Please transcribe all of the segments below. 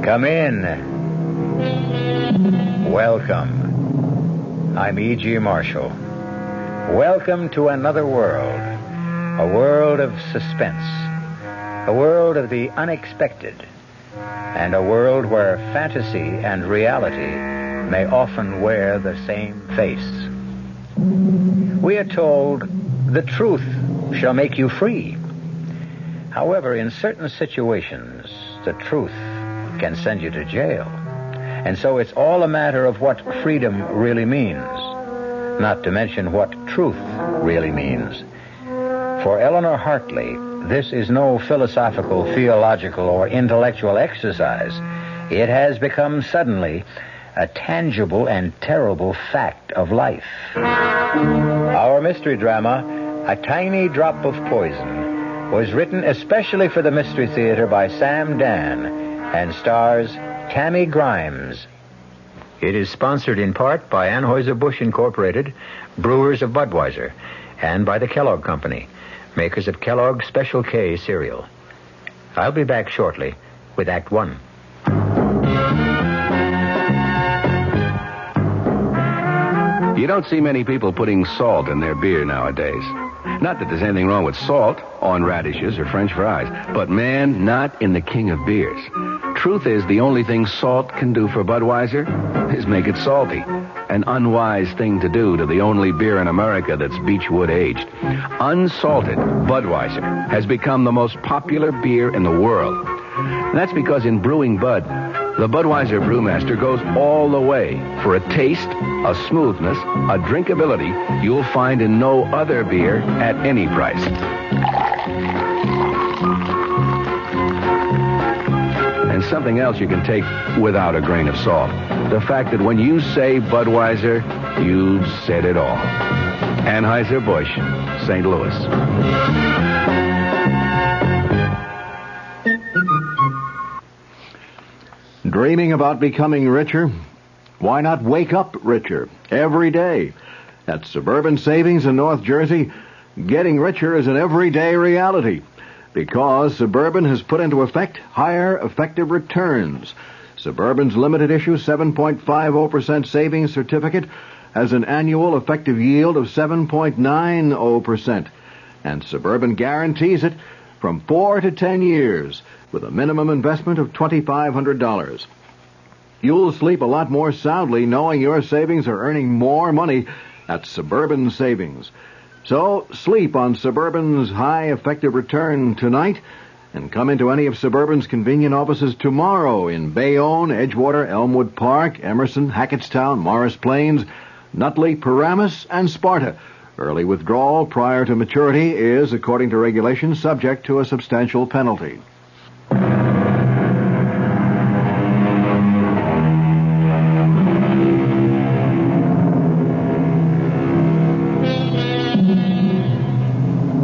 Come in. Welcome. I'm E.G. Marshall. Welcome to another world. A world of suspense. A world of the unexpected. And a world where fantasy and reality may often wear the same face. We are told the truth shall make you free. However, in certain situations, the truth can send you to jail. And so it's all a matter of what freedom really means, not to mention what truth really means. For Eleanor Hartley, this is no philosophical, theological, or intellectual exercise. It has become suddenly a tangible and terrible fact of life. Our mystery drama, A Tiny Drop of Poison, was written especially for the Mystery Theater by Sam Dan and stars Tammy Grimes. It is sponsored in part by Anheuser-Busch Incorporated, brewers of Budweiser, and by the Kellogg Company, makers of Kellogg's Special K cereal. I'll be back shortly with Act One. You don't see many people putting salt in their beer nowadays. Not that there's anything wrong with salt on radishes or French fries, but man, not in the king of beers. Truth is, the only thing salt can do for Budweiser is make it salty. An unwise thing to do to the only beer in America that's Beechwood aged. Unsalted Budweiser has become the most popular beer in the world. And that's because in brewing Bud, the Budweiser brewmaster goes all the way for a taste, a smoothness, a drinkability you'll find in no other beer at any price. And something else you can take without a grain of salt. The fact that when you say Budweiser, you've said it all. Anheuser-Busch, St. Louis. Dreaming about becoming richer? Why not wake up richer every day? At Suburban Savings in North Jersey, getting richer is an everyday reality because Suburban has put into effect higher effective returns. Suburban's limited issue 7.50% savings certificate has an annual effective yield of 7.90%. And Suburban guarantees it from 4 to 10 years with a minimum investment of $2,500. You'll sleep a lot more soundly knowing your savings are earning more money at Suburban Savings. So sleep on Suburban's high effective return tonight and come into any of Suburban's convenient offices tomorrow in Bayonne, Edgewater, Elmwood Park, Emerson, Hackettstown, Morris Plains, Nutley, Paramus, and Sparta. Early withdrawal prior to maturity is, according to regulations, subject to a substantial penalty.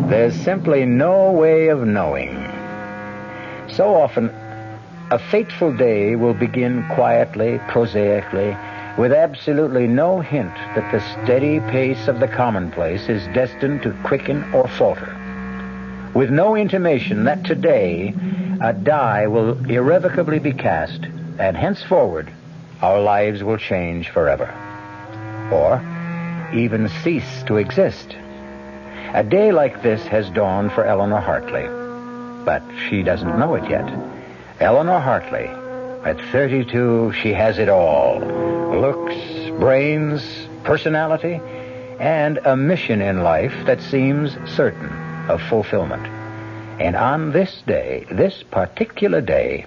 There's simply no way of knowing. So often, a fateful day will begin quietly, prosaically, with absolutely no hint that the steady pace of the commonplace is destined to quicken or falter. With no intimation that today a die will irrevocably be cast, and henceforward our lives will change forever. Or even cease to exist. A day like this has dawned for Eleanor Hartley, but she doesn't know it yet. Eleanor Hartley, at 32, she has it all. Looks, brains, personality, and a mission in life that seems certain of fulfillment. And on this day, this particular day,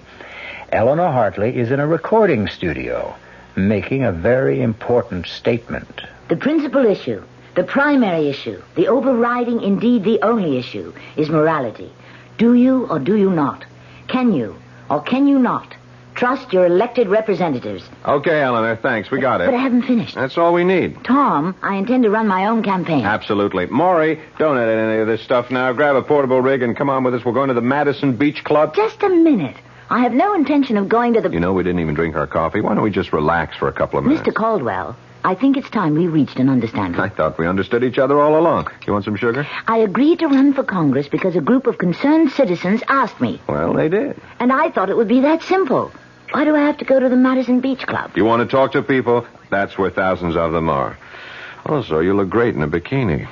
Eleanor Hartley is in a recording studio making a very important statement. The principal issue, the primary issue, the overriding, indeed the only issue, is morality. Do you or do you not? Can you or can you not trust your elected representatives? Okay, Eleanor, thanks. We got it. But I haven't finished. That's all we need. Tom, I intend to run my own campaign. Absolutely. Maury, don't edit any of this stuff now. Grab a portable rig and come on with us. We're going to the Madison Beach Club. Just a minute. I have no intention of going to the... You know, we didn't even drink our coffee. Why don't we just relax for a couple of minutes? Mr. Caldwell, I think it's time we reached an understanding. I thought we understood each other all along. You want some sugar? I agreed to run for Congress because a group of concerned citizens asked me. Well, they did. And I thought it would be that simple. Why do I have to go to the Madison Beach Club? You want to talk to people? That's where thousands of them are. Also, you look great in a bikini.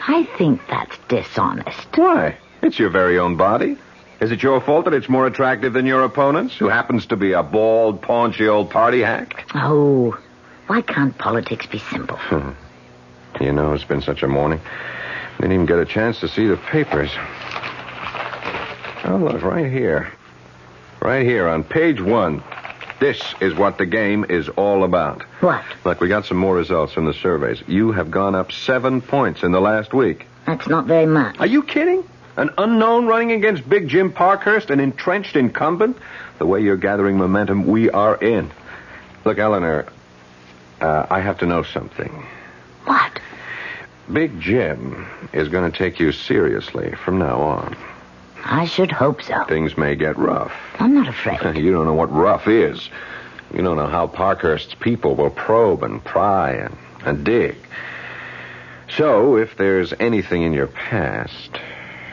I think that's dishonest. Why? It's your very own body. Is it your fault that it's more attractive than your opponent's, who happens to be a bald, paunchy old party hack? Oh, why can't politics be simple? You know, it's been such a morning. Didn't even get a chance to see the papers. Oh, look, right here. Right here on page 1. This is what the game is all about. What? Look, we got some more results from the surveys. You have gone up 7 points in the last week. That's not very much. Are you kidding? An unknown running against Big Jim Parkhurst, an entrenched incumbent? The way you're gathering momentum, we are in. Look, Eleanor, I have to know something. What? Big Jim is going to take you seriously from now on. I should hope so. Things may get rough. I'm not afraid. You don't know what rough is. You don't know how Parkhurst's people will probe and pry and dig. So, if there's anything in your past,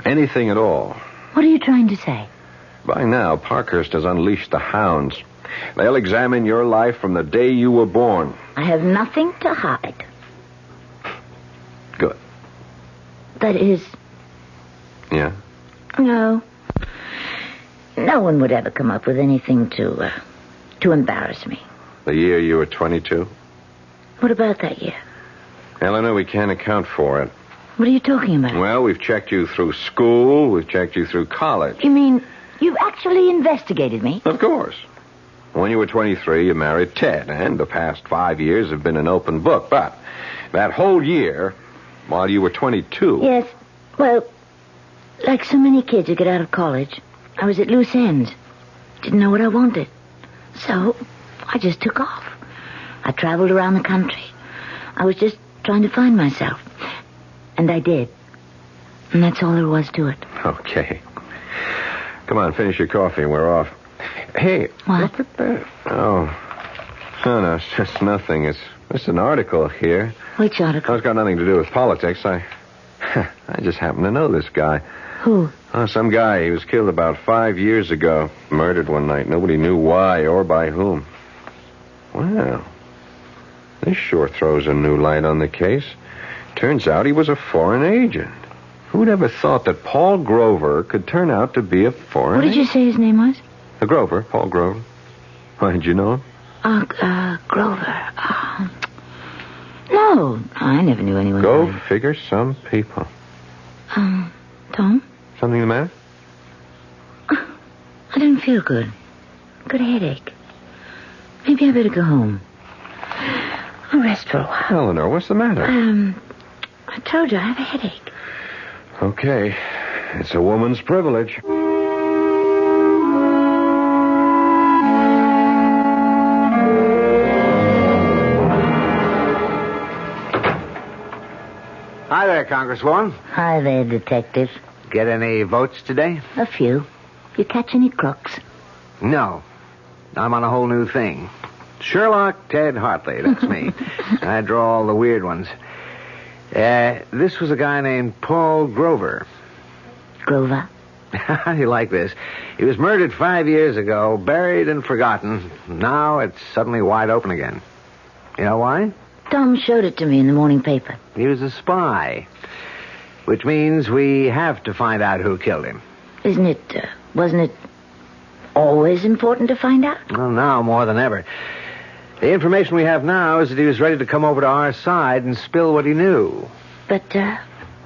anything at all... What are you trying to say? By now, Parkhurst has unleashed the hounds. They'll examine your life from the day you were born. I have nothing to hide. Good. That is... Yeah? No. No one would ever come up with anything to embarrass me. The year you were 22? What about that year? Eleanor, we can't account for it. What are you talking about? Well, we've checked you through school. We've checked you through college. You mean you've actually investigated me? Of course. When you were 23, you married Ted, and the past 5 years have been an open book. But that whole year, while you were 22... Yes. Well, like so many kids who get out of college, I was at loose ends. Didn't know what I wanted. So, I just took off. I traveled around the country. I was just trying to find myself. And I did. And that's all there was to it. Okay. Come on, finish your coffee. We're off. Hey, what? Look at that. Oh. No, it's just nothing. It's just an article here. Which article? It's got nothing to do with politics. I just happen to know this guy. Who? Oh, some guy. He was killed about 5 years ago. Murdered one night. Nobody knew why or by whom. Well, this sure throws a new light on the case. Turns out he was a foreign agent. Who'd ever thought that Paul Grover could turn out to be a foreign agent? What did you say his name was? Grover, Paul Grover. Why, did you know him? Grover. No, I never knew anyone. Go figure some people. Tom? Something the matter? I didn't feel good. Got a headache. Maybe I better go home. I'll rest for a while. Eleanor, what's the matter? I told you I have a headache. Okay. It's a woman's privilege. Hi there, Congresswoman. Hi there, Detective. Get any votes today? A few. You catch any crooks? No. I'm on a whole new thing. Sherlock Ted Hartley, that's me. I draw all the weird ones. This was a guy named Paul Grover. Grover? How do you like this? He was murdered 5 years ago, buried and forgotten. Now it's suddenly wide open again. You know why? Tom showed it to me in the morning paper. He was a spy. Which means we have to find out who killed him. Wasn't it always important to find out? Well, now more than ever. The information we have now is that he was ready to come over to our side and spill what he knew. But,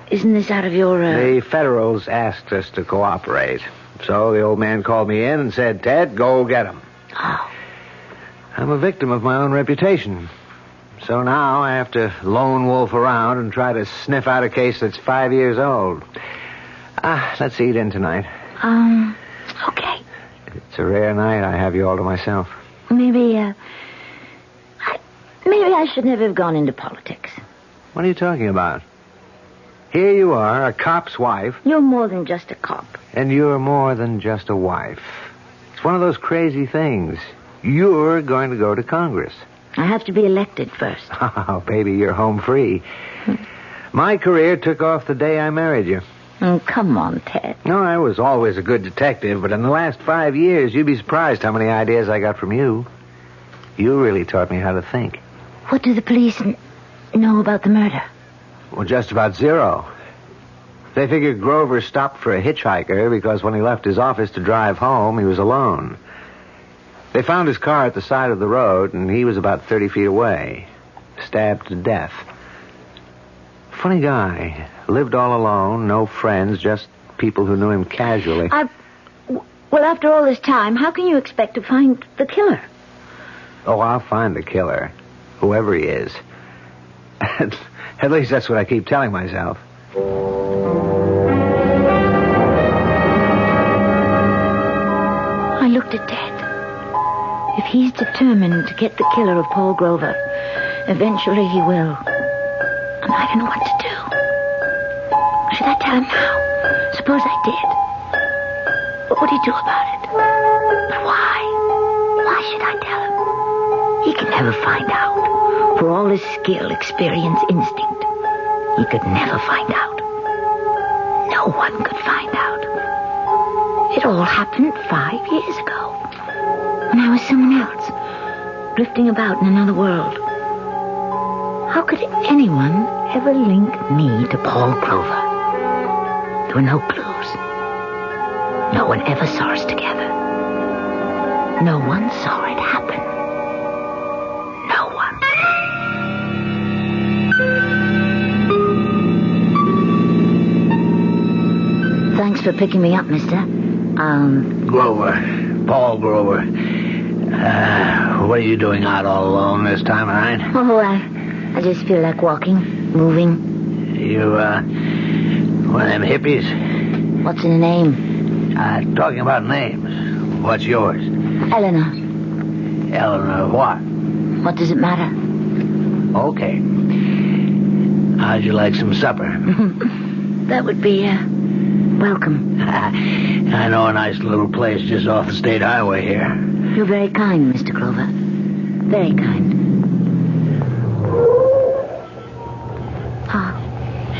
isn't this out of your, The Federals asked us to cooperate. So the old man called me in and said, Ted, go get him. Oh. I'm a victim of my own reputation. So now I have to lone wolf around and try to sniff out a case that's 5 years old. Let's eat in tonight. Okay. It's a rare night I have you all to myself. Maybe I should never have gone into politics. What are you talking about? Here you are, a cop's wife. You're more than just a cop. And you're more than just a wife. It's one of those crazy things. You're going to go to Congress. I have to be elected first. Oh, baby, you're home free. My career took off the day I married you. Oh, come on, Ted. No, I was always a good detective, but in the last 5 years, you'd be surprised how many ideas I got from you. You really taught me how to think. What do the police know about the murder? Well, just about zero. They figured Grover stopped for a hitchhiker because when he left his office to drive home, he was alone. They found his car at the side of the road, and he was about 30 feet away, stabbed to death. Funny guy. Lived all alone, no friends, just people who knew him casually. Well, after all this time, how can you expect to find the killer? Oh, I'll find the killer, whoever he is. At least that's what I keep telling myself. I looked at Ted. If he's determined to get the killer of Paul Grover, eventually he will. And I don't know what to do. Should I tell him now? Suppose I did. What would he do about it? But why? Why should I tell him? He can never find out. For all his skill, experience, instinct, he could never find out. No one could find out. It all happened 5 years ago. When I was someone else, drifting about in another world. How could anyone ever link me to Paul Grover? There were no clues. No one ever saw us together. No one saw it happen. No one. Thanks for picking me up, mister. Grover. Paul Grover. What are you doing out all alone this time of night? Oh, I just feel like walking, moving. You, one of them hippies? What's in a name? Talking about names. What's yours? Eleanor. Eleanor what? What does it matter? Okay. How'd you like some supper? That would be, welcome. I know a nice little place just off the state highway here. You're very kind, Mr. Grover. Very kind.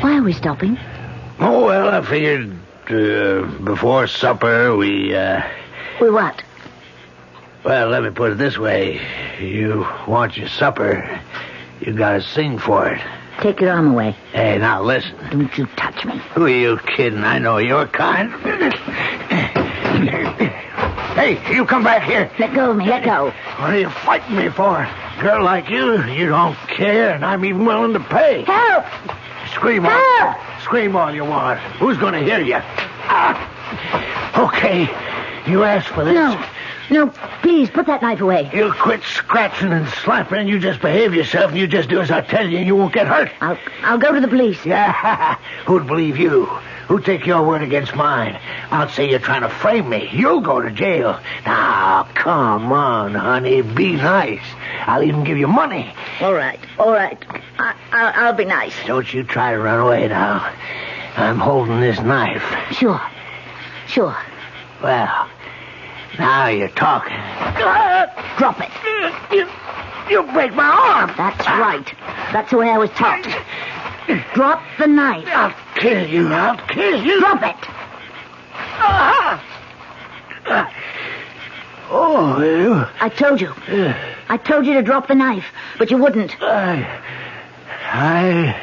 Why are we stopping? Oh, well, I figured before supper we... We what? Well, let me put it this way. You want your supper, you gotta sing for it. Take your arm away. Hey, now listen. Don't you touch me. Who are you kidding? I know your kind. Hey, you come back here. Let go of me, let go. What are you fighting me for? Girl like you don't care, and I'm even willing to pay. Help! Scream all you want. Who's going to hear you? Okay, you asked for this. No, please, put that knife away. You quit scratching and slapping, and you just behave yourself, and you just do as I tell you, and you won't get hurt. I'll go to the police. Yeah, who'd believe you? Who'd take your word against mine? I'll say you're trying to frame me. You'll go to jail. Now, come on, honey, be nice. I'll even give you money. All right. I'll be nice. Don't you try to run away now. I'm holding this knife. Sure. Well, now you're talking. Drop it. You break my arm. That's right. That's the way I was taught. Drop the knife. I'll kill you. Drop it. Oh, you... I told you. I told you to drop the knife, but you wouldn't. I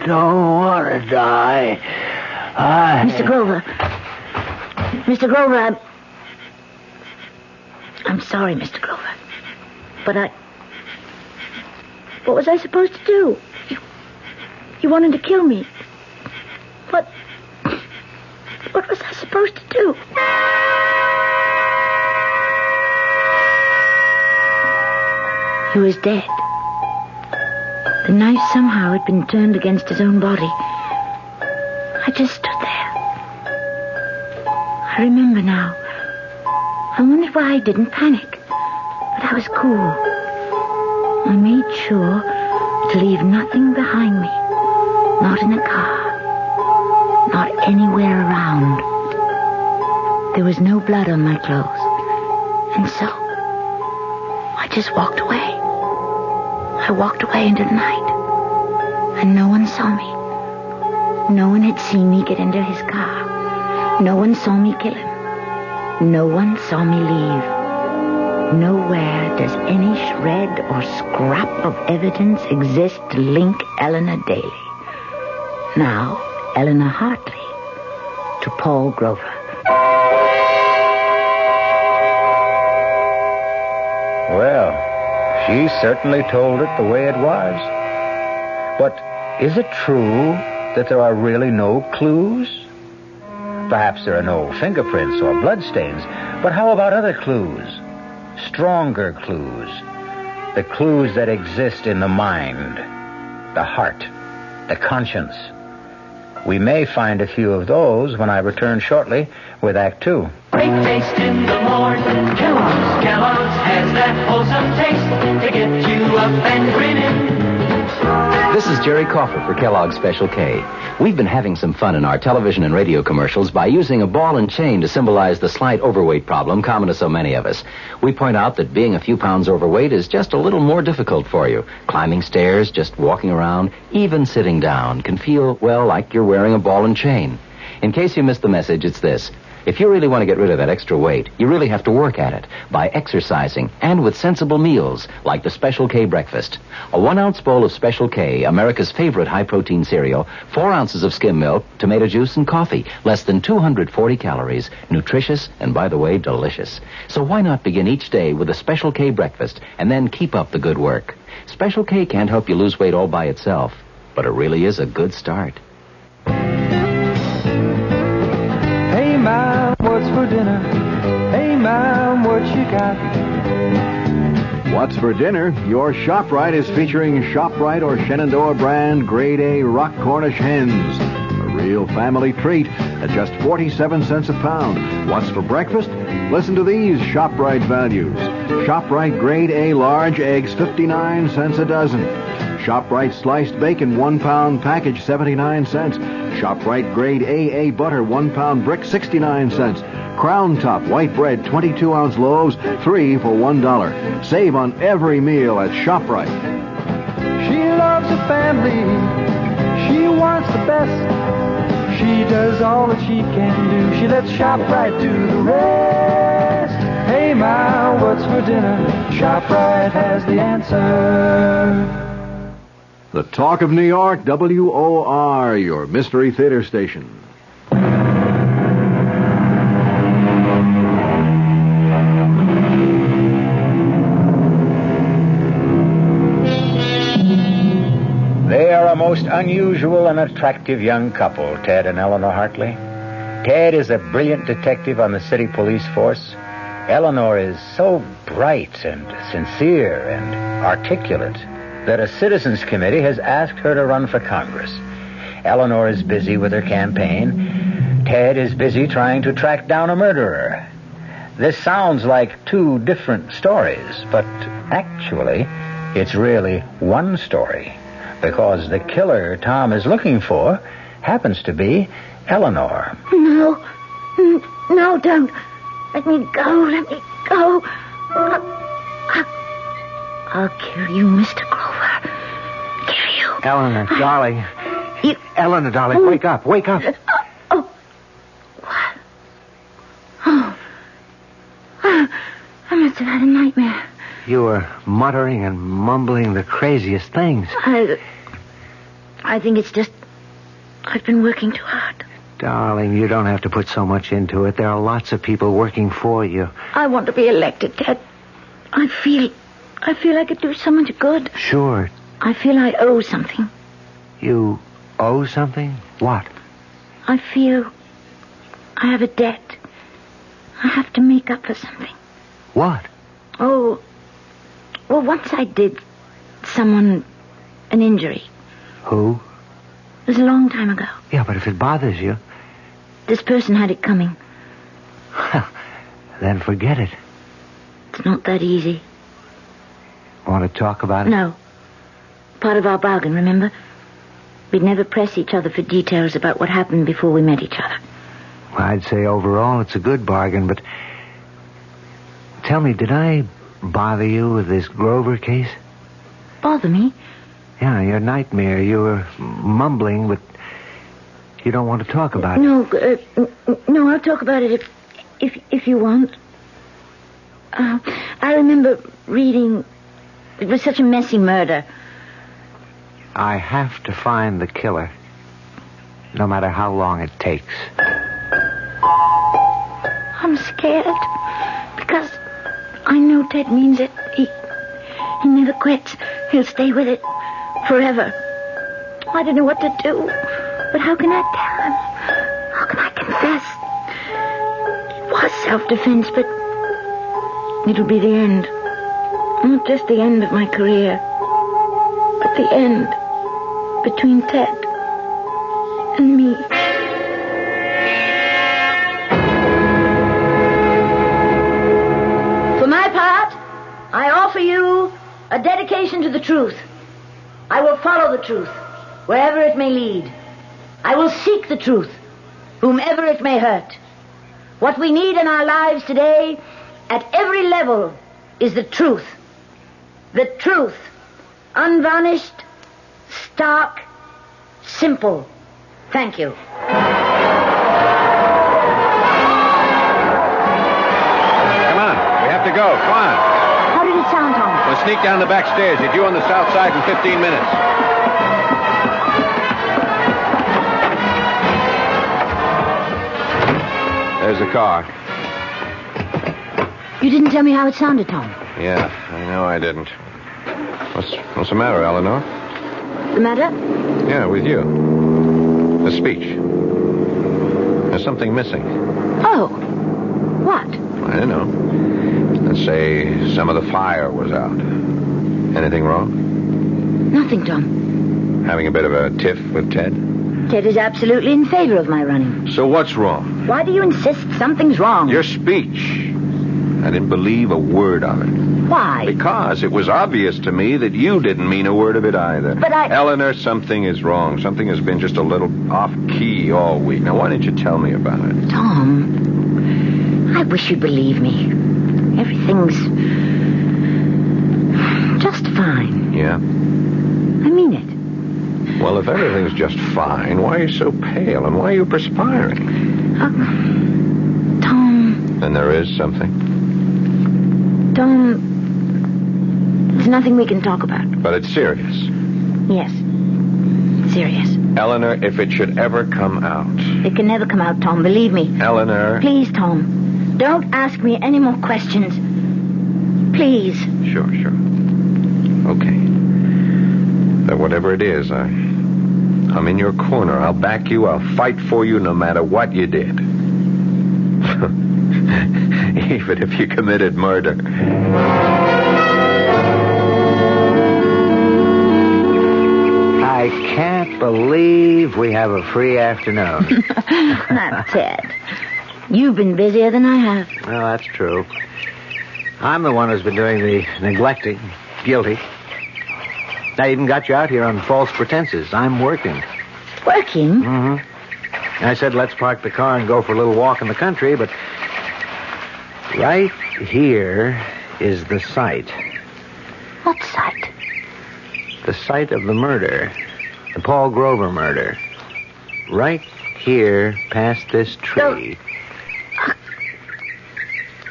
don't want to die. Mr. Grover, I'm sorry, Mr. Grover. But what was I supposed to do? You wanted to kill me. What was I supposed to do? He was dead. The knife somehow had been turned against his own body. I just stood there. I remember now. I wondered why I didn't panic. But I was cool. I made sure to leave nothing behind me. Not in the car. Not anywhere around. There was no blood on my clothes. And so, I just walked away. I walked away into the night. And no one saw me. No one had seen me get into his car. No one saw me kill him. No one saw me leave. Nowhere does any shred or scrap of evidence exist to link Eleanor Daly. Now, Eleanor Hartley to Paul Grover. Well, she certainly told it the way it was. But is it true that there are really no clues? Perhaps there are no fingerprints or bloodstains, but how about other clues? Stronger clues. The clues that exist in the mind, the heart, the conscience. We may find a few of those when I return shortly with Act Two. Great taste in the morning. Kellogg's has that wholesome taste to get you up and grinning. This is Jerry Coffer for Kellogg's Special K. We've been having some fun in our television and radio commercials by using a ball and chain to symbolize the slight overweight problem common to so many of us. We point out that being a few pounds overweight is just a little more difficult for you. Climbing stairs, just walking around, even sitting down can feel, well, like you're wearing a ball and chain. In case you missed the message, it's this. If you really want to get rid of that extra weight, you really have to work at it by exercising and with sensible meals like the Special K breakfast. A 1-ounce bowl of Special K, America's favorite high-protein cereal, 4 ounces of skim milk, tomato juice, and coffee. Less than 240 calories. Nutritious and, by the way, delicious. So why not begin each day with a Special K breakfast and then keep up the good work? Special K can't help you lose weight all by itself, but it really is a good start. Hey, Mom, what's for dinner? Hey, Mom, what you got? What's for dinner? Your ShopRite is featuring ShopRite or Shenandoah brand Grade A Rock Cornish hens. A real family treat at just 47 cents a pound. What's for breakfast? Listen to these ShopRite values. ShopRite Grade A large eggs, 59 cents a dozen. ShopRite sliced bacon, 1 pound package, 79 cents. ShopRite Grade AA butter, 1 pound brick, 69 cents. Crown Top white bread, 22-ounce loaves, 3 for $1. Save on every meal at ShopRite. She loves her family. She wants the best. She does all that she can do. She lets ShopRite do the rest. Hey, Ma, what's for dinner? ShopRite has the answer. The Talk of New York, WOR, your mystery theater station. They are a most unusual and attractive young couple, Ted and Eleanor Hartley. Ted is a brilliant detective on the city police force. Eleanor is so bright and sincere and articulate that a citizens committee has asked her to run for Congress. Eleanor is busy with her campaign. Ted is busy trying to track down a murderer. This sounds like two different stories, but actually, it's really one story, because the killer Tom is looking for happens to be Eleanor. No, don't. Let me go. I'll kill you, Mr. Grover. Kill you. Eleanor, darling. You... Eleanor, darling, wake up. What? Oh. I must have had a nightmare. You were muttering and mumbling the craziest things. I think it's just... I've been working too hard. Darling, you don't have to put so much into it. There are lots of people working for you. I want to be elected, Ted. I feel I could do so much good. Sure. I feel I owe something. You owe something? What? I feel I have a debt. I have to make up for something. What? Oh, well, once I did someone an injury. Who? It was a long time ago. Yeah, but if it bothers you... This person had it coming. Then forget it. It's not that easy. Want to talk about it? No. Part of our bargain, remember? We'd never press each other for details about what happened before we met each other. Well, I'd say overall it's a good bargain, but... Tell me, did I bother you with this Grover case? Bother me? Yeah, your nightmare. You were mumbling, but You don't want to talk about it? No, I'll talk about it if you want. I remember reading. It was such a messy murder. I have to find the killer, no matter how long it takes. I'm scared because I know Ted means it. He never quits. He'll stay with it forever. I don't know what to do. But how can I tell him? How can I confess? It was self-defense, but it'll be the end. Not just the end of my career, but the end between Ted and me. For my part, I offer you a dedication to the truth. I will follow the truth, wherever it may lead. I will seek the truth, whomever it may hurt. What we need in our lives today, at every level, is the truth. The truth. Unvarnished, stark, simple. Thank you. Come on. We have to go. Come on. How did it sound, Tom? We'll sneak down the back stairs. You're due on the south side in 15 minutes. There's the car. You didn't tell me how it sounded, Tom. Yeah, I know I didn't. What's the matter, Eleanor? The matter? Yeah, with you. The speech. There's something missing. Oh. What? I don't know. Let's say some of the fire was out. Anything wrong? Nothing, Tom. Having a bit of a tiff with Ted? Ted is absolutely in favor of my running. So what's wrong? Why do you insist something's wrong? Your speech. I didn't believe a word of it. Why? Because it was obvious to me that you didn't mean a word of it either. But Eleanor, something is wrong. Something has been just a little off-key all week. Now, why didn't you tell me about it? Tom, I wish you'd believe me. Everything's just fine. Yeah? I mean it. Well, if everything's just fine, why are you so pale and why are you perspiring? Tom. Then there is something. Tom, there's nothing we can talk about. But it's serious. Yes. Serious. Eleanor, if it should ever come out. It can never come out, Tom, believe me. Eleanor. Please, Tom, don't ask me any more questions. Please. Sure. Okay. But whatever it is, I'm in your corner. I'll back you. I'll fight for you no matter what you did. Even if you committed murder. I can't believe we have a free afternoon. Not Ted. You've been busier than I have. Well, that's true. I'm the one who's been doing the neglecting. Guilty. I even got you out here on false pretenses. I'm working. Working? Mm-hmm. I said, let's park the car and go for a little walk in the country, but right here is the site. What site? The site of the murder. The Paul Grover murder. Right here, past this tree.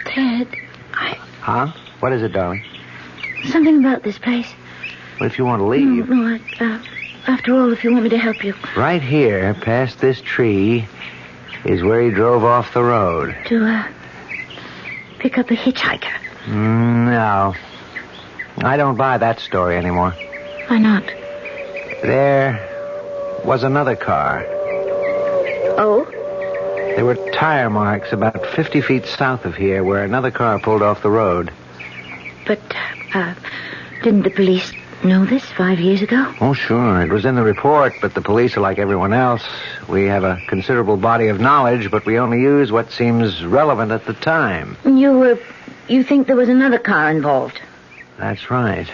Ted, Huh? What is it, darling? something about this place. What if you want to leave? No, after all, if you want me to help you. Right here, past this tree, is where he drove off the road. To, pick up a hitchhiker. No. I don't buy that story anymore. Why not? There was another car. Oh? There were tire marks about 50 feet south of here where another car pulled off the road. But, didn't the police know this 5 years ago? Oh, sure. It was in the report, but the police are like everyone else. We have a considerable body of knowledge, but we only use what seems relevant at the time. You think there was another car involved? That's right.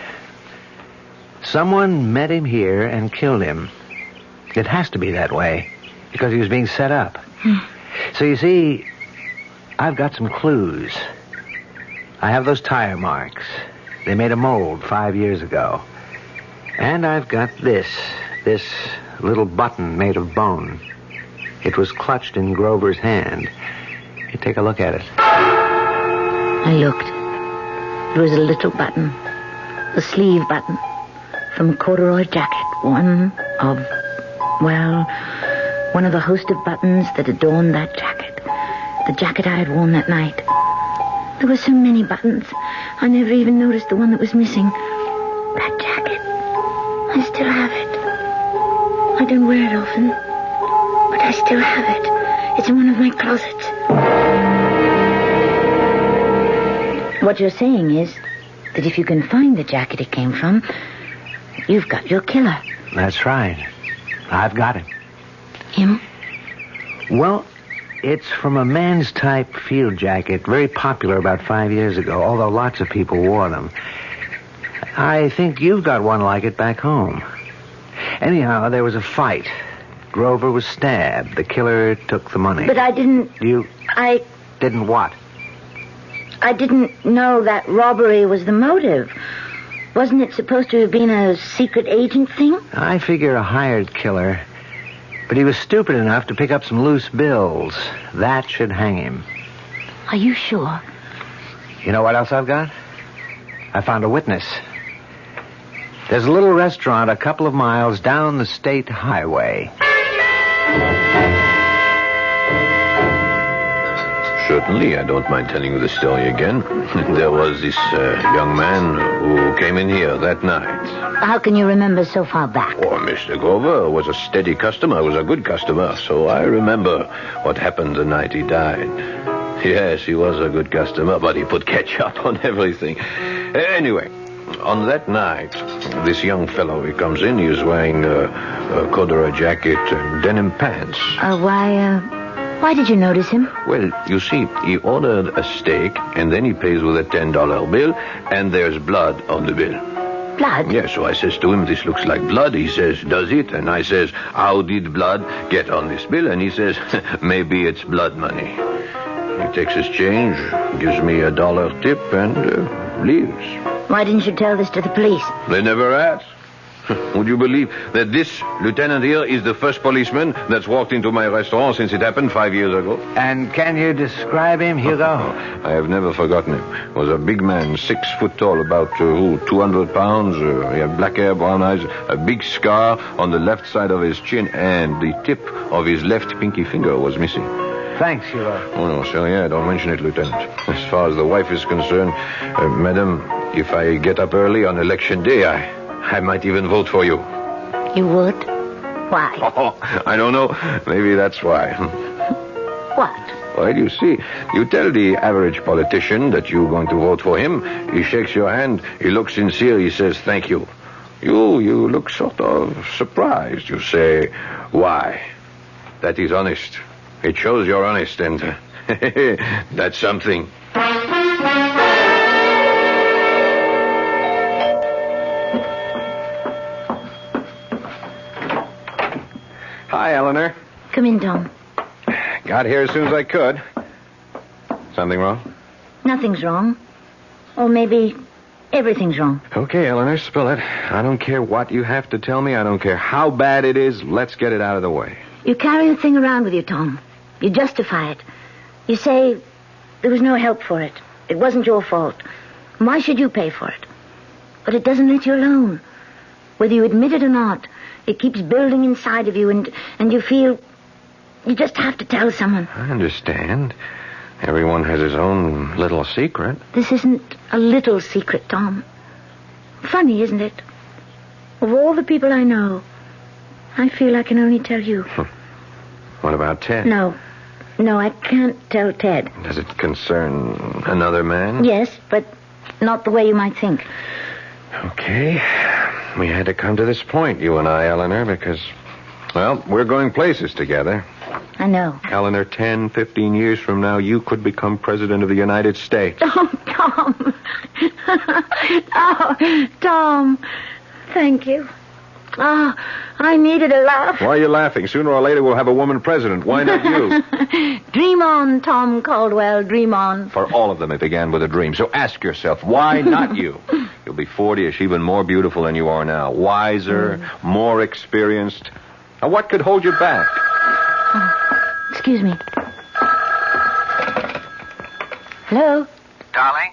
Someone met him here and killed him. It has to be that way, because he was being set up. So you see, I've got some clues. I have those tire marks. They made a mold 5 years ago. And I've got this little button made of bone. It was clutched in Grover's hand. You take a look at it. I looked. There was a little button, a sleeve button, from a corduroy jacket. One of a host of buttons that adorned that jacket. The jacket I had worn that night. There were so many buttons, I never even noticed the one that was missing. That jacket. I still have it. I don't wear it often, but I still have it. It's in one of my closets. What you're saying is that if you can find the jacket it came from, you've got your killer. That's right. I've got him. Him? Well, it's from a man's type field jacket, very popular about 5 years ago, although lots of people wore them. I think you've got one like it back home. Anyhow, there was a fight. Grover was stabbed. The killer took the money. But I didn't... I didn't what? I didn't know that robbery was the motive. Wasn't it supposed to have been a secret agent thing? I figure a hired killer. But he was stupid enough to pick up some loose bills. That should hang him. Are you sure? You know what else I've got? I found a witness. There's a little restaurant a couple of miles down the state highway. Certainly, I don't mind telling you the story again. There was this young man who came in here that night. How can you remember so far back? Oh, Mr. Grover was a steady customer, was a good customer, so I remember what happened the night he died. Yes, he was a good customer, but he put ketchup on everything. Anyway, on that night, this young fellow, he comes in, he's wearing a corduroy jacket and denim pants. Why did you notice him? Well, you see, he ordered a steak, and then he pays with a $10 bill, and there's blood on the bill. Blood? Yeah, so I says to him, this looks like blood. He says, does it? And I says, how did blood get on this bill? And he says, maybe it's blood money. He takes his change, gives me $1 tip, and leaves. Why didn't you tell this to the police? They never asked. Would you believe that this lieutenant here is the first policeman that's walked into my restaurant since it happened 5 years ago? And can you describe him, Hugo? I have never forgotten him. He was a big man, 6 foot tall, about 200 pounds. He had black hair, brown eyes, a big scar on the left side of his chin, and the tip of his left pinky finger was missing. Thanks, Hugo. Oh, no, sir, yeah, don't mention it, Lieutenant. As far as the wife is concerned, madam, if I get up early on election day, I might even vote for you. You would? Why? Oh, I don't know. Maybe that's why. What? Well, you see, you tell the average politician that you're going to vote for him. He shakes your hand. He looks sincere. He says, thank you. You look sort of surprised. You say, why? That is honest. It shows you're honest, and that's something. Hi, Eleanor. Come in, Tom. Got here as soon as I could. Something wrong? Nothing's wrong. Or maybe everything's wrong. Okay, Eleanor, spill it. I don't care what you have to tell me. I don't care how bad it is. Let's get it out of the way. You carry the thing around with you, Tom. You justify it. You say there was no help for it. It wasn't your fault. Why should you pay for it? But it doesn't let you alone. Whether you admit it or not, it keeps building inside of you, and you feel you just have to tell someone. I understand. Everyone has his own little secret. This isn't a little secret, Tom. Funny, isn't it? Of all the people I know, I feel I can only tell you. What about Ted? No, I can't tell Ted. Does it concern another man? Yes, but not the way you might think. Okay. We had to come to this point, you and I, Eleanor, because, well, we're going places together. I know. Eleanor, 10, 15 years from now, you could become president of the United States. Oh, Tom. Oh, Tom. Thank you. Oh, I needed a laugh. Why are you laughing? Sooner or later, we'll have a woman president. Why not you? Dream on, Tom Caldwell. Dream on. For all of them, it began with a dream. So ask yourself, why not you? You'll be 40ish, even more beautiful than you are now. Wiser, more experienced. Now, what could hold you back? Oh. Excuse me. Hello? Darling,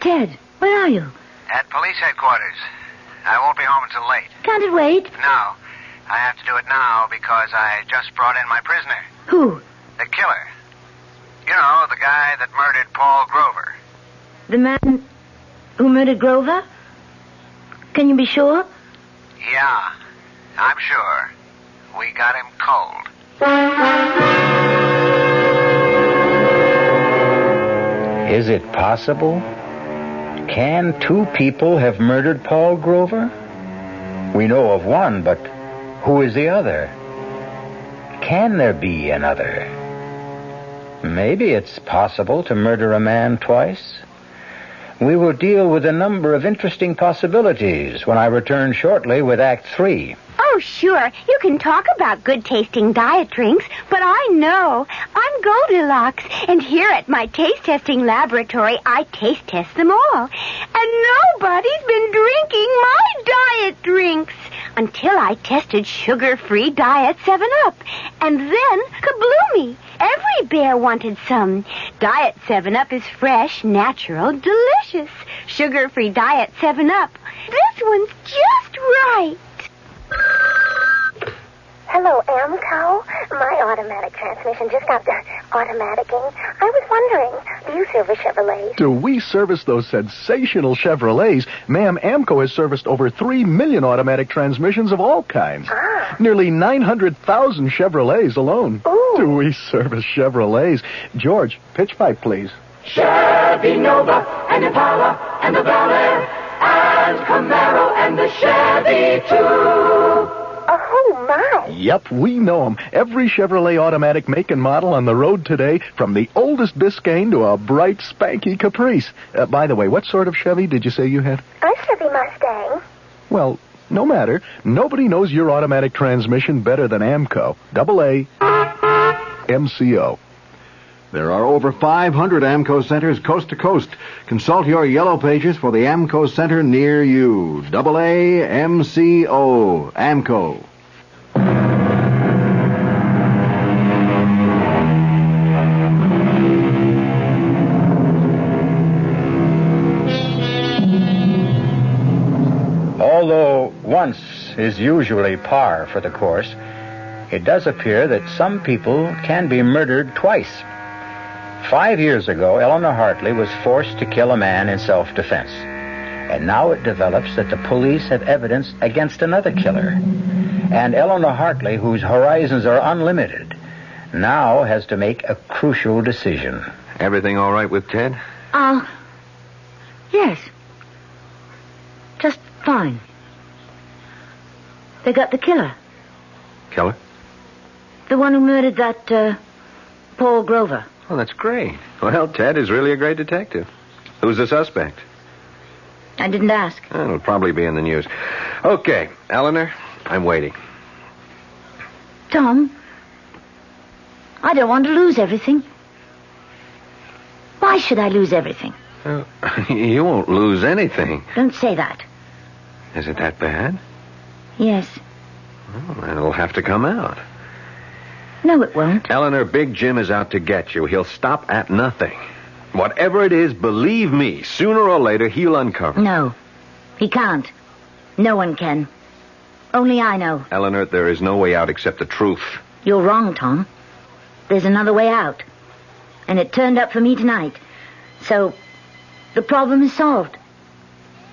Ted, where are you? at police headquarters. I won't be home until late. Can't it wait? No, I have to do it now because I just brought in my prisoner. Who? The killer. You know, the guy that murdered Paul Grover. The man who murdered Grover? Can you be sure? Yeah, I'm sure. We got him cold. Is it possible? Can two people have murdered Paul Grover? We know of one, but who is the other? Can there be another? Maybe it's possible to murder a man twice. We will deal with a number of interesting possibilities when I return shortly with Act 3. Oh, sure. You can talk about good-tasting diet drinks, but I know. I'm Goldilocks, and here at my taste-testing laboratory, I taste-test them all. And nobody's been drinking my diet drinks until I tested sugar-free Diet 7-Up. And then, kabloomy! Every bear wanted some. Diet 7-Up is fresh, natural, delicious. Sugar-free Diet 7-Up. This one's just right. Hello, Amco. My automatic transmission just got automaticing. I was wondering, do you service Chevrolets? Do we service those sensational Chevrolets? Ma'am, Amco has serviced over 3 million automatic transmissions of all kinds. Nearly 900,000 Chevrolets alone. Ooh. Do we service Chevrolets? George, pitch pipe, please. Chevy Nova and Impala and the Bel Air and Camaro and the Chevy too. Oh, my. Yep, we know 'em. Every Chevrolet automatic make and model on the road today, from the oldest Biscayne to a bright, spanky Caprice. By the way, what sort of Chevy did you say you had? A Chevy Mustang. Well, no matter. Nobody knows your automatic transmission better than Amco. AA MCO. There are over 500 AMCO centers coast to coast. Consult your yellow pages for the AMCO center near you. AA MCO. AMCO. Although once is usually par for the course, it does appear that some people can be murdered twice. 5 years ago, Eleanor Hartley was forced to kill a man in self-defense. And now it develops that the police have evidence against another killer. And Eleanor Hartley, whose horizons are unlimited, now has to make a crucial decision. Everything all right with Ted? Yes. Just fine. They got the killer. Killer? The one who murdered that, Paul Grover. Oh, that's great. Well, Ted is really a great detective. Who's the suspect? I didn't ask. It'll probably be in the news. Okay, Eleanor, I'm waiting. Tom, I don't want to lose everything. Why should I lose everything? You won't lose anything. Don't say that. Is it that bad? Yes. Well, it'll have to come out. No, it won't. Eleanor, Big Jim is out to get you. He'll stop at nothing. Whatever it is, believe me, sooner or later, he'll uncover. No, he can't. No one can. Only I know. Eleanor, there is no way out except the truth. You're wrong, Tom. There's another way out. And it turned up for me tonight. So, the problem is solved.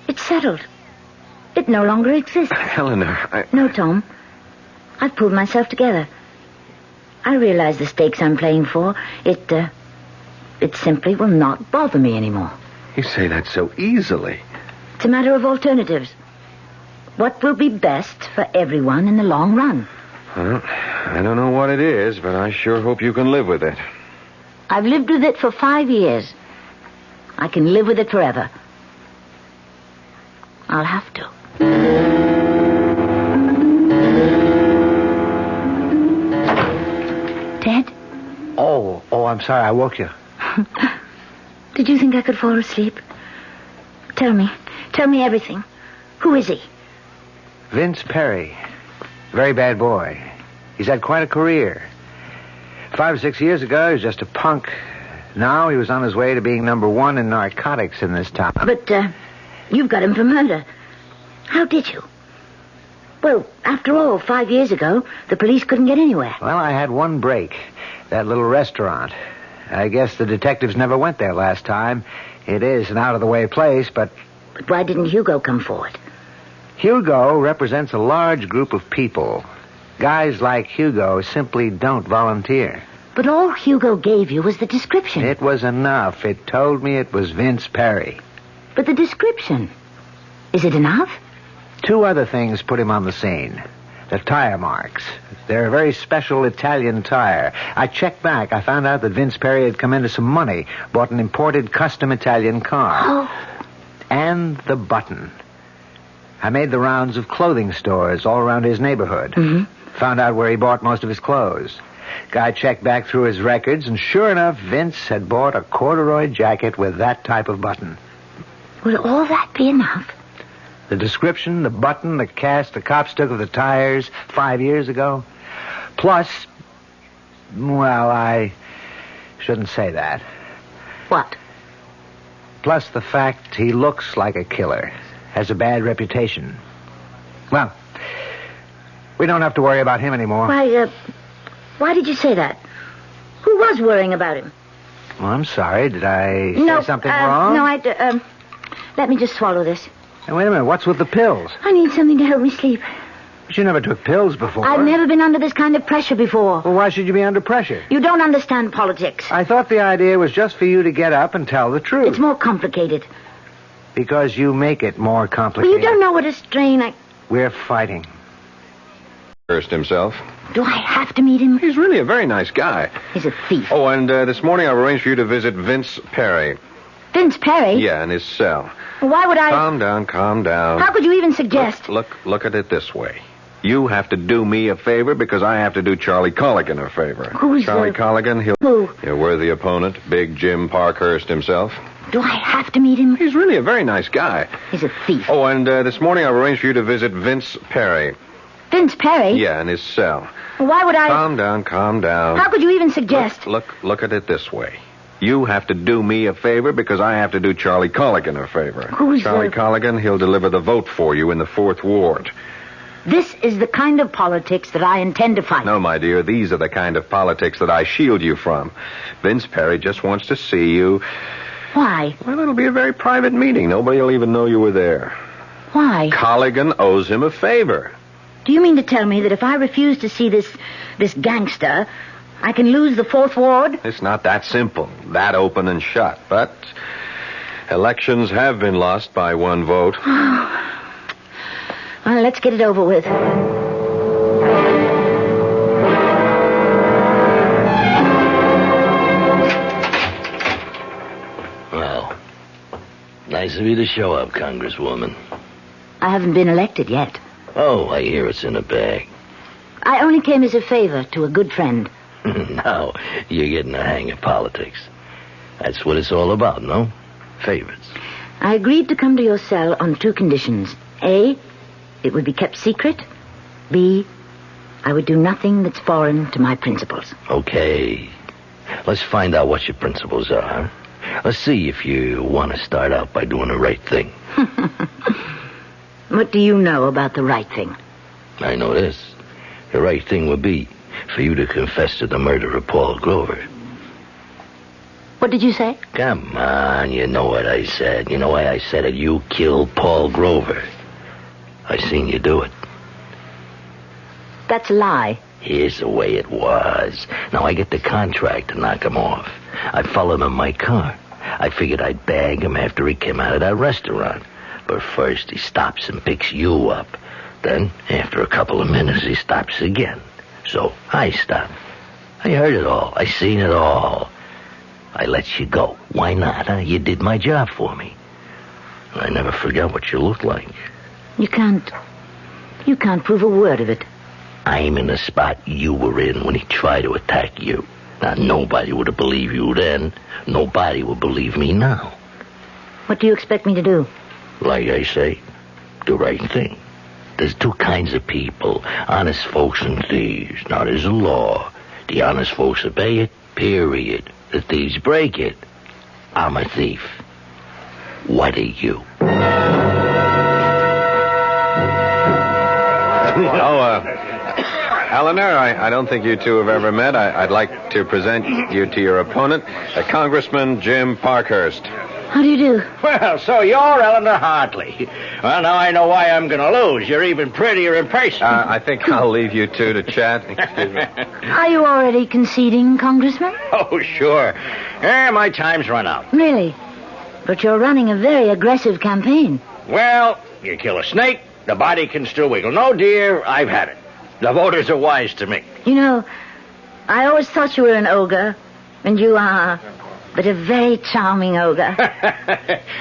It's settled. It no longer exists. Eleanor, No, Tom. I've pulled myself together. I realize the stakes I'm playing for. It simply will not bother me anymore. You say that so easily. It's a matter of alternatives. What will be best for everyone in the long run? Well, I don't know what it is, but I sure hope you can live with it. I've lived with it for 5 years. I can live with it forever. I'll have to. Ted? Oh, I'm sorry. I woke you. Did you think I could fall asleep? Tell me everything. Who is he? Vince Perry. Very bad boy. He's had quite a career. 5 or 6 years ago, he was just a punk. Now he was on his way to being number one in narcotics in this town. But, you've got him for murder. How did you? Well, after all, 5 years ago, the police couldn't get anywhere. Well, I had one break. That little restaurant. I guess the detectives never went there last time. It is an out-of-the-way place, but... But why didn't Hugo come forward? Hugo represents a large group of people. Guys like Hugo simply don't volunteer. But all Hugo gave you was the description. It was enough. It told me it was Vince Perry. But the description, is it enough? 2 other things put him on the scene. The tire marks. They're a very special Italian tire. I checked back. I found out that Vince Perry had come into some money, bought an imported custom Italian car. Oh. And the button. I made the rounds of clothing stores all around his neighborhood. Mm-hmm. Found out where he bought most of his clothes. Guy checked back through his records, and sure enough, Vince had bought a corduroy jacket with that type of button. Will all that be enough? The description, the button, the cast the cops took of the tires 5 years ago. Plus, well, I shouldn't say that. What? Plus the fact he looks like a killer. Has a bad reputation. Well, we don't have to worry about him anymore. Why did you say that? Who was worrying about him? Well, I'm sorry. Did I say something wrong? No, let me just swallow this. Hey, wait a minute. What's with the pills? I need something to help me sleep. But you never took pills before. I've never been under this kind of pressure before. Well, why should you be under pressure? You don't understand politics. I thought the idea was just for you to get up and tell the truth. It's more complicated. Because you make it more complicated. Well, you don't know what a strain We're fighting. Hurst himself. Do I have to meet him? He's really a very nice guy. He's a thief. Oh, and this morning I've arranged for you to visit Vince Perry. Vince Perry? Yeah, in his cell. Why would I... Calm down. How could you even suggest... Look at it this way. You have to do me a favor because I have to do Charlie Colligan a favor. Who's Charlie Colligan? Who? Your worthy opponent, Big Jim Parkhurst himself. Do I have to meet him? He's really a very nice guy. He's a thief. Oh, and this morning I've arranged for you to visit Vince Perry. Vince Perry? Yeah, in his cell. Why would I... Calm down. How could you even suggest... Look at it this way. You have to do me a favor because I have to do Charlie Colligan a favor. Who's Charlie Colligan? He'll deliver the vote for you in the 4th Ward. This is the kind of politics that I intend to fight. No, my dear, these are the kind of politics that I shield you from. Vince Perry just wants to see you. Why? Well, it'll be a very private meeting. Nobody will even know you were there. Why? Colligan owes him a favor. Do you mean to tell me that if I refuse to see this gangster, I can lose the 4th Ward? It's not that simple, that open and shut. But elections have been lost by 1 vote. Well, let's get it over with. Well, nice of you to show up, Congresswoman. I haven't been elected yet. Oh, I hear it's in a bag. I only came as a favor to a good friend. Now, you're getting the hang of politics. That's what it's all about, no? Favors. I agreed to come to your cell on 2 conditions. A, it would be kept secret. B, I would do nothing that's foreign to my principles. Okay. Let's find out what your principles are. Let's see if you want to start out by doing the right thing. What do you know about the right thing? I know this. The right thing would be for you to confess to the murder of Paul Grover. What did you say? Come on, you know what I said. You know why I said it? You killed Paul Grover. I seen you do it. That's a lie. Here's the way it was. Now I get the contract to knock him off. I followed him in my car. I figured I'd bag him after he came out of that restaurant. But first he stops and picks you up. Then, after a couple of minutes, he stops again. So I stopped. I heard it all. I seen it all. I let you go. Why not, huh? You did my job for me. I never forgot what you looked like. You can't prove a word of it. I'm in the spot you were in when he tried to attack you. Now, nobody would have believed you then. Nobody will believe me now. What do you expect me to do? Like I say, the right thing. There's 2 kinds of people, honest folks and thieves. Now, there's a law. The honest folks obey it, period. The thieves break it. I'm a thief. What are you? Eleanor, I don't think you two have ever met. I'd like to present you to your opponent, Congressman Jim Parkhurst. How do you do? Well, so you're Eleanor Hartley. Well, now I know why I'm going to lose. You're even prettier in person. I think I'll leave you two to chat. Excuse me. Are you already conceding, Congressman? Oh, sure. My time's run out. Really? But you're running a very aggressive campaign. Well, you kill a snake, the body can still wiggle. No, dear, I've had it. The voters are wise to me. You know, I always thought you were an ogre, and you are, but a very charming ogre.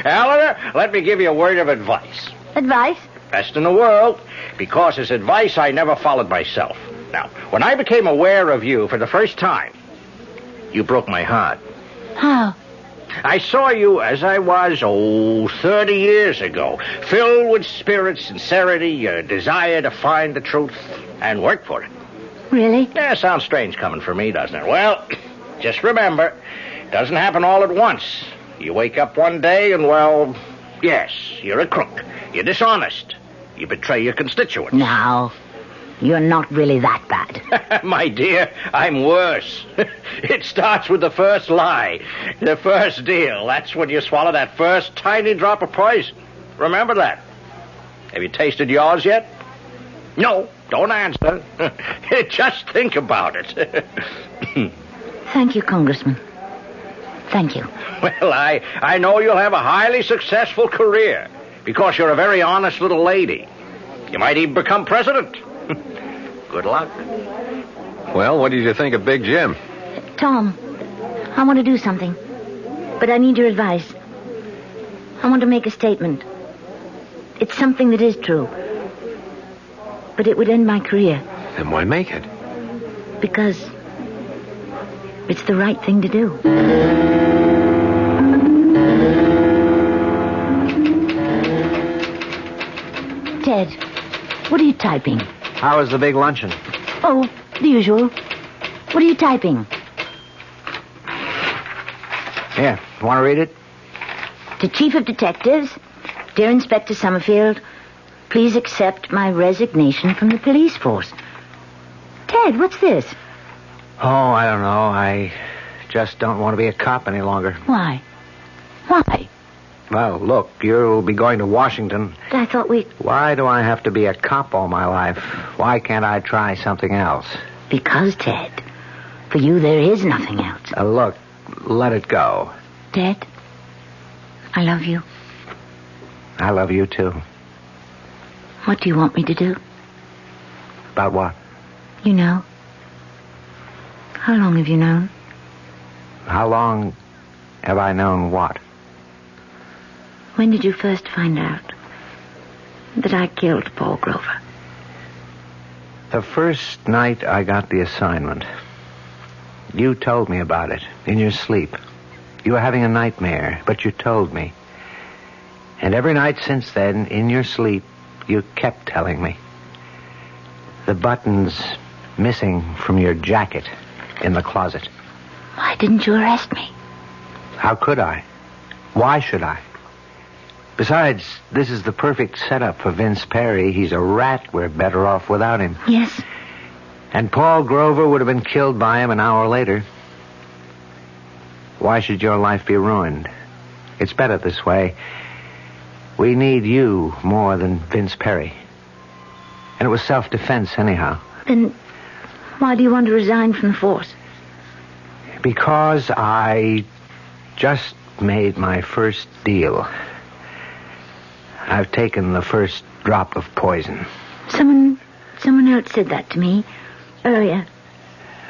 Eleanor, let me give you a word of advice. Advice? Best in the world, because it's advice I never followed myself. Now, when I became aware of you for the first time, you broke my heart. How? I saw you as I was, 30 years ago, filled with spirit, sincerity, a desire to find the truth and work for it. Really? Yeah, sounds strange coming from me, doesn't it? Well, just remember, it doesn't happen all at once. You wake up one day and, well, yes, you're a crook. You're dishonest. You betray your constituents. Now, you're not really that bad. My dear, I'm worse. It starts with the first lie, the first deal. That's when you swallow that first tiny drop of poison. Remember that. Have you tasted yours yet? No, don't answer. Just think about it. Thank you, Congressman. Thank you. Well, I know you'll have a highly successful career because you're a very honest little lady. You might even become president. Good luck. Well, what did you think of Big Jim? Tom, I want to do something, but I need your advice. I want to make a statement. It's something that is true, but it would end my career. Then why make it? Because it's the right thing to do. Ted, what are you typing? How was the big luncheon? Oh, the usual. What are you typing? Here, want to read it? To Chief of Detectives, dear Inspector Summerfield, please accept my resignation from the police force. Ted, what's this? Oh, I don't know. I just don't want to be a cop any longer. Why? Why? Well, look, you'll be going to Washington. But I thought we... Why do I have to be a cop all my life? Why can't I try something else? Because, Ted, for you there is nothing else. Look, let it go. Ted, I love you. I love you, too. What do you want me to do? About what? You know. How long have you known? How long have I known what? When did you first find out that I killed Paul Grover? The first night I got the assignment. You told me about it in your sleep. You were having a nightmare, but you told me. And every night since then, in your sleep, you kept telling me. The button's missing from your jacket in the closet. Why didn't you arrest me? How could I? Why should I? Besides, this is the perfect setup for Vince Perry. He's a rat. We're better off without him. Yes. And Paul Grover would have been killed by him an hour later. Why should your life be ruined? It's better this way. We need you more than Vince Perry. And it was self-defense anyhow. Then why do you want to resign from the force? Because I just made my first deal. I've taken the first drop of poison. Someone else said that to me earlier.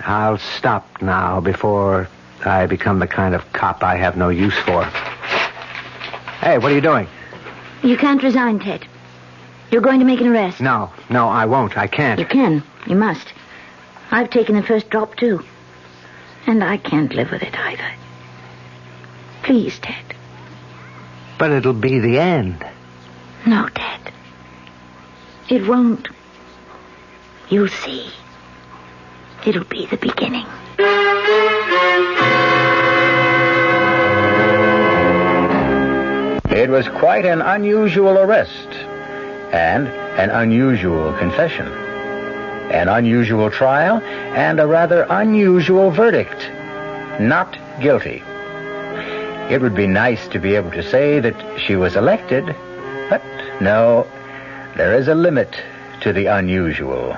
I'll stop now before I become the kind of cop I have no use for. Hey, what are you doing? You can't resign, Ted. You're going to make an arrest. No, I won't. I can't. You can. You must. I've taken the first drop, too. And I can't live with it either. Please, Ted. But it'll be the end. No, Ted. It won't. You'll see. It'll be the beginning. It was quite an unusual arrest and an unusual confession, an unusual trial, and a rather unusual verdict. Not guilty. It would be nice to be able to say that she was elected, but no, there is a limit to the unusual.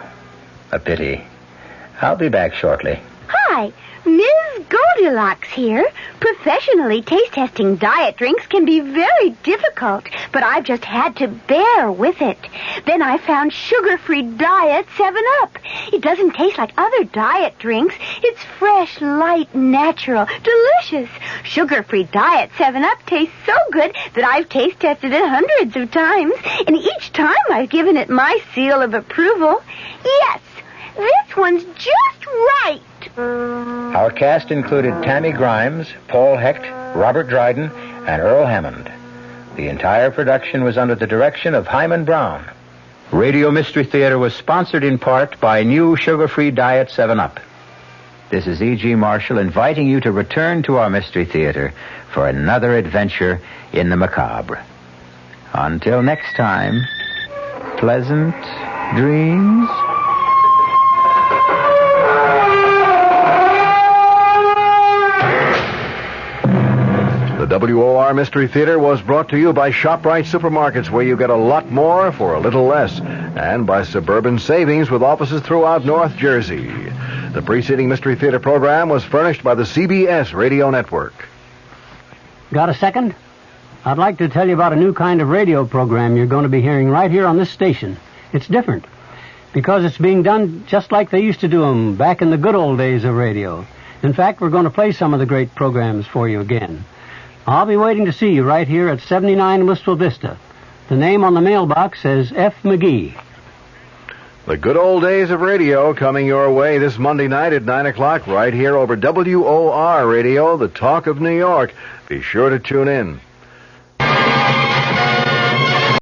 A pity. I'll be back shortly. Hi, Ms. Goldilocks here. Professionally taste-testing diet drinks can be very difficult, but I've just had to bear with it. Then I found sugar-free Diet 7-Up. It doesn't taste like other diet drinks. It's fresh, light, natural, delicious. Sugar-free Diet 7-Up tastes so good that I've taste-tested it hundreds of times, and each time I've given it my seal of approval. Yes, this one's just right. Our cast included Tammy Grimes, Paul Hecht, Robert Dryden, and Earl Hammond. The entire production was under the direction of Hyman Brown. Radio Mystery Theater was sponsored in part by new sugar-free Diet 7-Up. This is E.G. Marshall inviting you to return to our Mystery Theater for another adventure in the macabre. Until next time, pleasant dreams. The WOR Mystery Theater was brought to you by ShopRite Supermarkets, where you get a lot more for a little less, and by Suburban Savings with offices throughout North Jersey. The preceding Mystery Theater program was furnished by the CBS Radio Network. Got a second? I'd like to tell you about a new kind of radio program you're going to be hearing right here on this station. It's different, because it's being done just like they used to do them back in the good old days of radio. In fact, we're going to play some of the great programs for you again. I'll be waiting to see you right here at 79 Wistful Vista. The name on the mailbox says F. McGee. The good old days of radio coming your way this Monday night at 9 o'clock right here over WOR Radio, the talk of New York. Be sure to tune in.